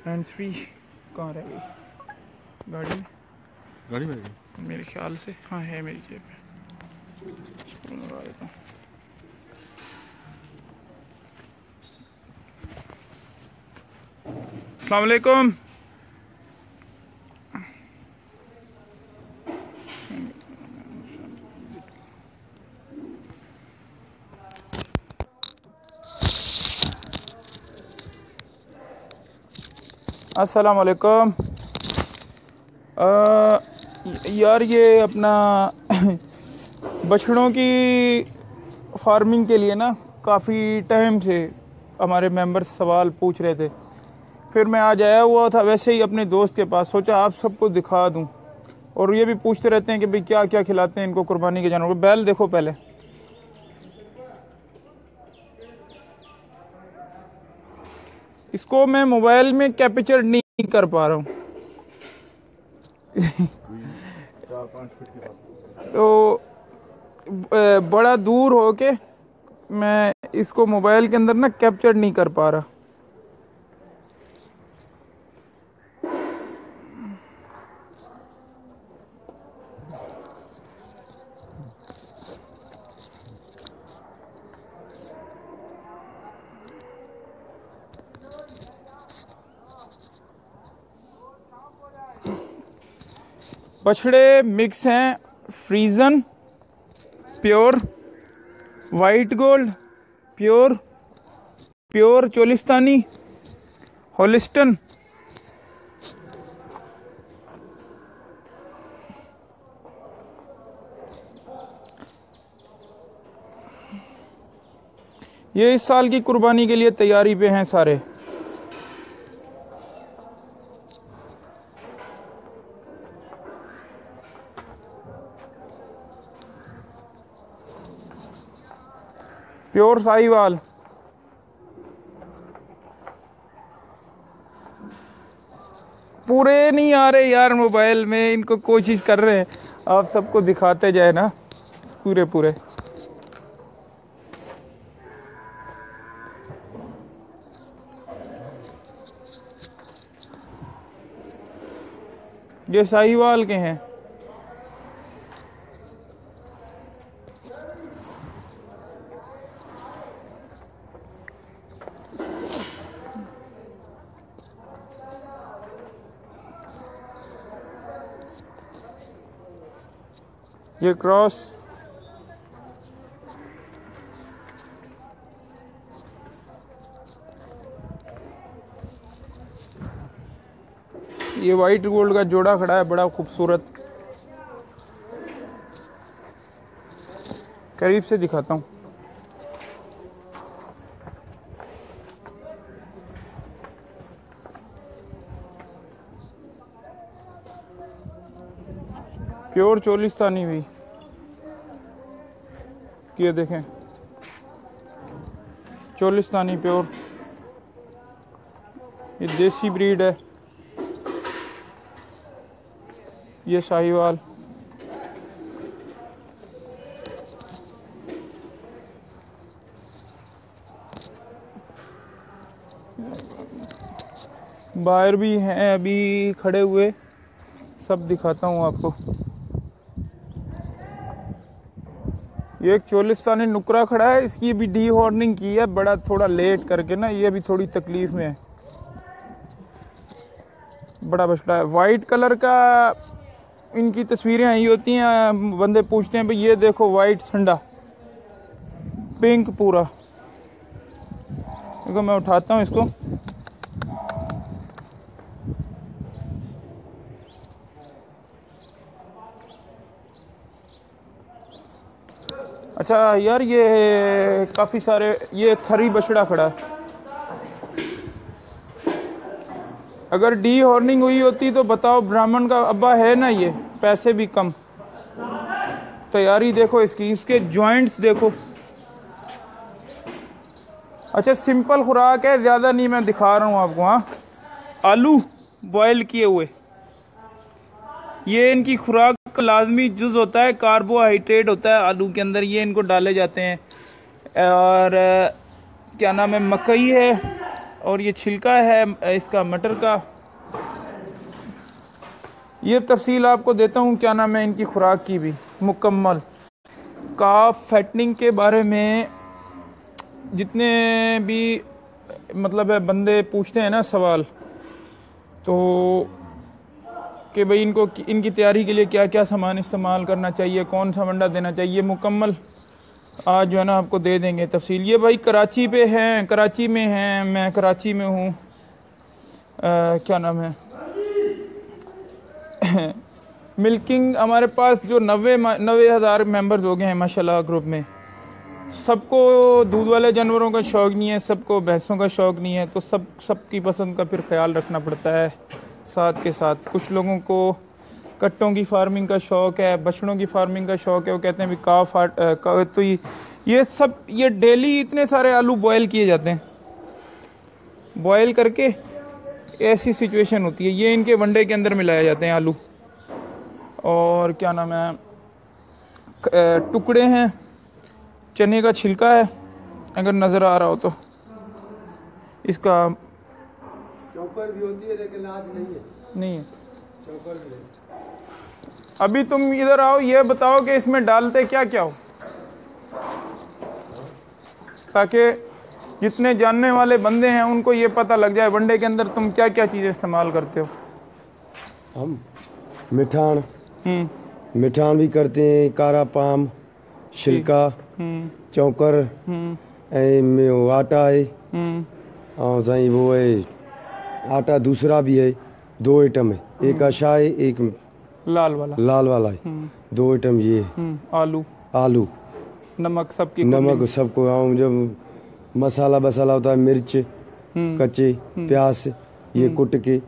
Hand free कहाँ रह गई? गाड़ी में मेरे ख्याल से। हाँ है मेरी जेब में, इसको लगा देता हूँ। अस्सलाम वालेकुम। अस्सलाम वालेकुम। यार ये अपना बछड़ों की फार्मिंग के लिए ना काफ़ी टाइम से हमारे मेंबर सवाल पूछ रहे थे। फिर मैं आज आया हुआ था वैसे ही अपने दोस्त के पास, सोचा आप सबको दिखा दूं। और ये भी पूछते रहते हैं कि भाई क्या क्या खिलाते हैं इनको कुर्बानी के जानवरों को। बैल देखो पहले, इसको मैं मोबाइल में कैप्चर नहीं कर पा रहा हूँ। तो बड़ा दूर होके मैं इसको मोबाइल के अंदर ना कैप्चर नहीं कर पा रहा। बछड़े मिक्स हैं, Friesian, pure, white gold, pure Cholistani, Holstein, ये इस साल की कुर्बानी के लिए तैयारी पे हैं सारे। प्योर साहिवाल, पूरे नहीं आ रहे यार मोबाइल में, इनको कोशिश कर रहे हैं आप सबको दिखाते जाए ना पूरे। ये साहिवाल के हैं। ये क्रॉस, ये वाइट गोल्ड का जोड़ा खड़ा है बड़ा खूबसूरत। करीब से दिखाता हूँ। प्योर चोलिस्तानी भी, ये देखें चोलिस्तानी प्योर। ये देसी ब्रीड है। ये साहिवाल, बाहर भी हैं अभी खड़े हुए, सब दिखाता हूँ आपको। ये एक चोलिस्तानी नुकरा खड़ा है, इसकी भी डी हॉर्निंग की है बड़ा थोड़ा लेट करके ना, ये भी थोड़ी तकलीफ में है। बड़ा बछड़ा है, वाइट कलर का। इनकी तस्वीरें आई होती हैं, बंदे पूछते हैं भाई ये देखो वाइट संडा, पिंक पूरा। देखो मैं उठाता हूँ इसको, अच्छा यार ये काफी सारे, ये थरी बछड़ा खड़ा है। अगर डी हॉर्निंग हुई होती तो बताओ, ब्राह्मण का अब्बा है ना, ये पैसे भी कम। तैयारी देखो इसकी, इसके जॉइंट्स देखो। अच्छा सिंपल खुराक है, ज्यादा नहीं मैं दिखा रहा हूँ आपको। हाँ, आलू बॉयल किए हुए, ये इनकी खुराक का लाजमी जुज होता है, कार्बोहाइड्रेट होता है आलू के अंदर, ये इनको डाले जाते हैं। और क्या नाम है, मकई है, और ये छिलका है इसका मटर का। ये तफसील आपको देता हूँ, क्या नाम है, इनकी खुराक की भी मुकम्मल। काफ फैटनिंग के बारे में जितने भी मतलब है बंदे पूछते हैं ना सवाल, तो कि भाई इनको इनकी तैयारी के लिए क्या क्या सामान इस्तेमाल करना चाहिए, कौन सा वंडा देना चाहिए, मुकम्मल आज जो है ना आपको दे देंगे तफसील। ये भाई कराची पे हैं, कराची में हैं, मैं कराची में हूँ। क्या नाम है मिल्किंग हमारे पास जो 90,000 मेंबर्स हो गए हैं माशाल्लाह ग्रुप में। सबको दूध वाले जानवरों का शौक़ नहीं है, सबको भैंसों का शौक़ नहीं है, तो सबकी पसंद का फिर ख्याल रखना पड़ता है साथ के साथ। कुछ लोगों को कट्टों की फार्मिंग का शौक़ है, बछड़ों की फार्मिंग का शौक़ है, वो कहते हैं भी तो ये डेली इतने सारे आलू बॉयल किए जाते हैं, बॉयल करके ऐसी सिचुएशन होती है, ये इनके वनडे के अंदर मिलाए जाते हैं आलू। और क्या नाम है, टुकड़े हैं, चने का छिलका है अगर नज़र आ रहा हो तो। इसका चौकर भी होती है लेकिन आज नहीं है चौकर भी है। अभी तुम इधर आओ, ये बताओ कि इसमें डालते क्या क्या हो, ताकि जितने जानने वाले बंदे हैं उनको ये पता लग जाए वनडे के अंदर तुम क्या क्या चीज़ें इस्तेमाल करते हो। हम मिठान भी करते हैं, कारा पाम, छिलका, चौकर, आटा है, और साईं वो है आटा दूसरा भी है, 2 आइटम है, एक आशा है, एक लाल वाला है, 2 आइटम ये है। आलू नमक सबको जब मसाला होता है, मिर्च कच्चे प्याज ये कुट के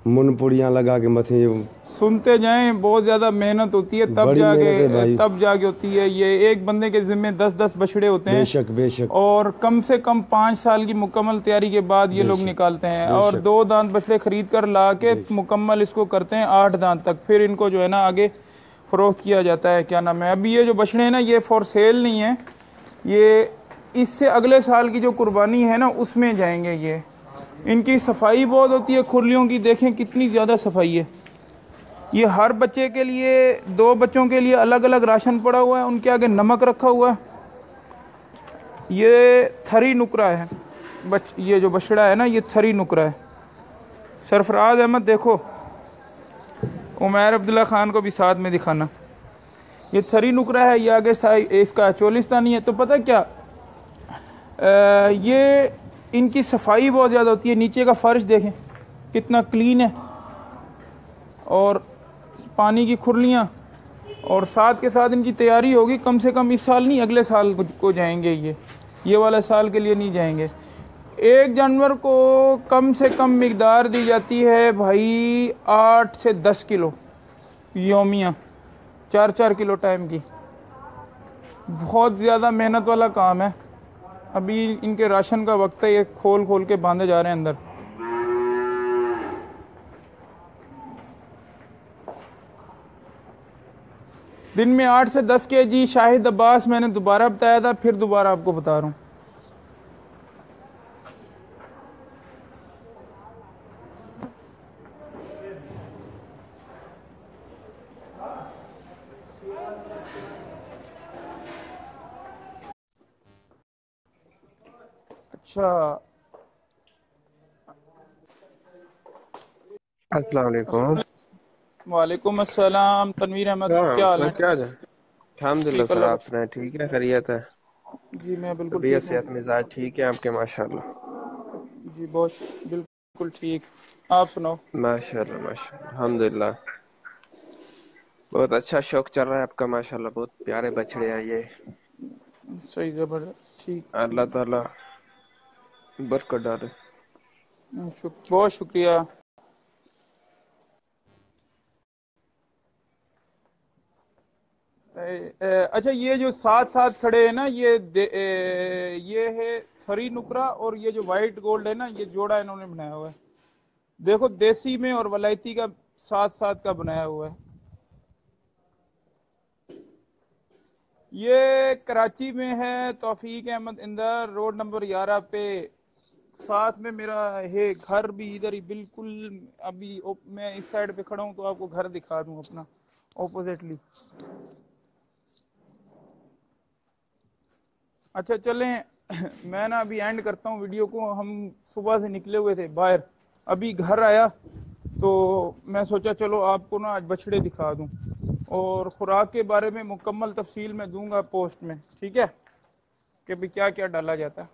मुनपुड़ियाँ लगा के मथे। सुनते जाएं, बहुत ज्यादा मेहनत होती है, तब जाके होती है। ये एक बंदे के जिम्मे 10-10 बछड़े होते हैं, बेशक और कम से कम 5 साल की मुकम्मल तैयारी के बाद ये लोग निकालते हैं। और 2 दांत बछड़े खरीद कर ला के मुकम्मल इसको करते हैं 8 दांत तक, फिर इनको जो है ना आगे फरोख्त किया जाता है। क्या नाम है, अभी ये जो बछड़े हैं ना ये फॉर सेल नहीं है, ये इससे अगले साल की जो कुर्बानी है ना उसमें जाएंगे। ये इनकी सफाई बहुत होती है खुरलियों की, देखें कितनी ज़्यादा सफाई है। ये हर बच्चे के लिए 2 बच्चों के लिए अलग अलग राशन पड़ा हुआ है, उनके आगे नमक रखा हुआ है। ये थरी नुकरा है, ये जो बछड़ा है ना ये थरी नुकरा है। सरफराज अहमद देखो, उमैर अब्दुल्ला खान को भी साथ में दिखाना। ये थरी नुकरा है, ये आगे इसका चोलिस्तानी है। तो पता क्या, ये इनकी सफाई बहुत ज़्यादा होती है। नीचे का फर्श देखें कितना क्लीन है, और पानी की खुरलियाँ, और साथ के साथ इनकी तैयारी होगी कम से कम इस साल नहीं अगले साल को जाएंगे। ये वाला साल के लिए नहीं जाएंगे। एक जानवर को कम से कम मिकदार दी जाती है भाई 8 से 10 किलो योमिया, 4-4 किलो टाइम की। बहुत ज़्यादा मेहनत वाला काम है। अभी इनके राशन का वक्त है, ये खोल के बांधे जा रहे हैं अंदर। दिन में 8 से 10 केजी शाहिद अब्बास मैंने दोबारा बताया था, फिर दोबारा आपको बता रहा हूँ। अच्छा, अस्सलाम वालेकुम। वालेकुम अस्सलाम। तनवीर अहमद, क्या हाल है? क्या है? अल्हम्दुलिल्लाह सर, आप सुनाए? ठीक है, खैरियत है? जी मैं बिल्कुल तबीयत ठीक सेहत हूँ। मिजाज ठीक है आपके? माशाल्लाह जी बहुत बिल्कुल ठीक। आप सुनाओ? माशाल्लाह माशाल्लाह अल्हम्दुलिल्लाह, बहुत अच्छा शौक चल रहा है आपका माशाल्लाह। बहुत प्यारे बछड़े हैं ये, सही, जबरदस्त, ठीक। अल्लाह ताला बरकत डाले। बहुत शुक्रिया। अच्छा, ये जो साथ साथ खड़े हैं ना, ये है थरी नुकरा, और ये जो वाइट गोल्ड है ना ये जोड़ा इन्होंने बनाया हुआ है। देखो देसी में और वलायती का साथ साथ का बनाया हुआ है। ये कराची में है, तौफीक अहमद इंदर रोड नंबर 11 पे। साथ में मेरा है घर भी इधर ही बिल्कुल। अभी मैं इस साइड पे खड़ा हूँ तो आपको घर दिखा दूँ अपना ऑपोजिटली। अच्छा चलें मैं ना अभी एंड करता हूँ वीडियो को। हम सुबह से निकले हुए थे बाहर, अभी घर आया तो मैं सोचा चलो आपको ना आज बछड़े दिखा दूँ, और खुराक के बारे में मुकम्मल तफसील मैं दूंगा पोस्ट में, ठीक है, कि भाई क्या क्या डाला जाता है।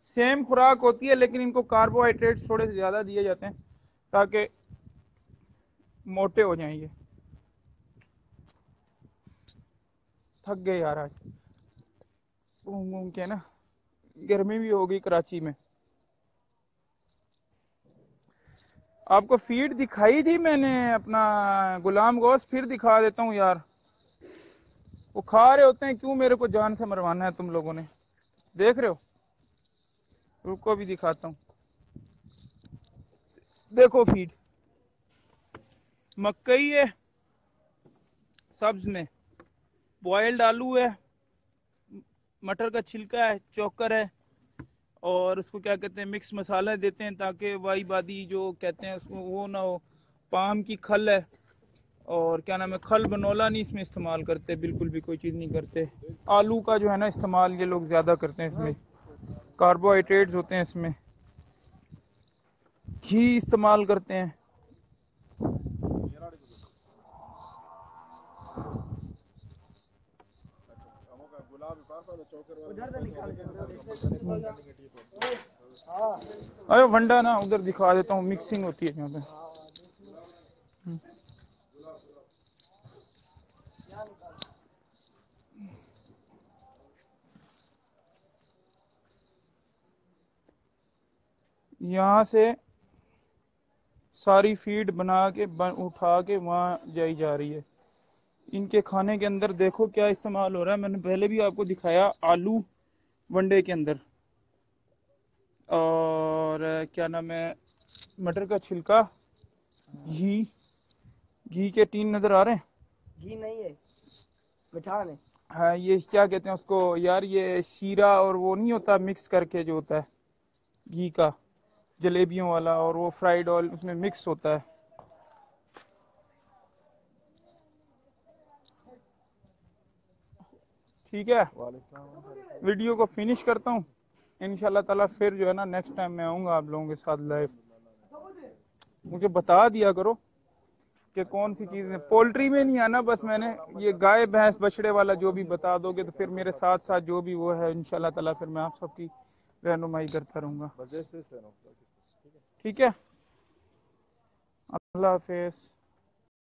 सेम खुराक होती है लेकिन इनको कार्बोहाइड्रेट्स थोड़े से ज़्यादा दिए जाते हैं ताकि मोटे हो जाएंगे। थक गए यार आज घूम घूम के ना, गर्मी भी हो गई कराची में। आपको फीड दिखाई थी मैंने अपना गुलाम गोश्त, फिर दिखा देता हूँ यार। वो खा रहे होते हैं, क्यों मेरे को जान से मरवाना है तुम लोगों ने। देख रहे हो, रुको अभी दिखाता हूँ। देखो फीड, मकई है सब्ज में, बॉयल्ड आलू है, मटर का छिलका है, चोकर है, और उसको क्या कहते हैं मिक्स मसाला देते हैं ताकि वाई बादी जो कहते हैं उसको वो ना हो। पाम की खल है, और क्या नाम है, खल बनोला नहीं इसमें इस्तेमाल करते, बिल्कुल भी कोई चीज़ नहीं करते। आलू का जो है ना इस्तेमाल ये लोग ज़्यादा करते हैं, इसमें कार्बोहाइड्रेट्स होते हैं, इसमें घी इस्तेमाल करते हैं। अरे वंडा ना उधर दिखा देता हूँ, मिक्सिंग होती है यहाँ पे। यहाँ से सारी फीड बना के उठा के वहाँ जाई जा रही है। इनके खाने के अंदर देखो क्या इस्तेमाल हो रहा है, मैंने पहले भी आपको दिखाया, आलू वनडे के अंदर, और क्या नाम है, मटर का छिलका, घी, घी के टीन नजर आ रहे हैं? घी नहीं है, मिठान है। हाँ ये क्या कहते हैं उसको यार, ये शीरा और वो नहीं होता मिक्स करके जो होता है घी का, जलेबियों वाला, और वो फ्राइड ऑयल उसमें मिक्स होता है। ठीक है, वीडियो को फिनिश करता हूँ इंशाल्लाह ताला। फिर जो है ना नेक्स्ट टाइम मैं आऊँगा आप लोगों के साथ लाइव। मुझे बता दिया करो कि कौन सी चीज़ है। पोल्ट्री में नहीं आना, बस मैंने ये गाय भैंस बछड़े वाला जो भी बता दोगे तो फिर मेरे साथ साथ जो भी वो है इंशाल्लाह ताला फिर मैं आप सबकी रहनुमाई करता रहूँगा। ठीक है, अल्लाह हाफिज़।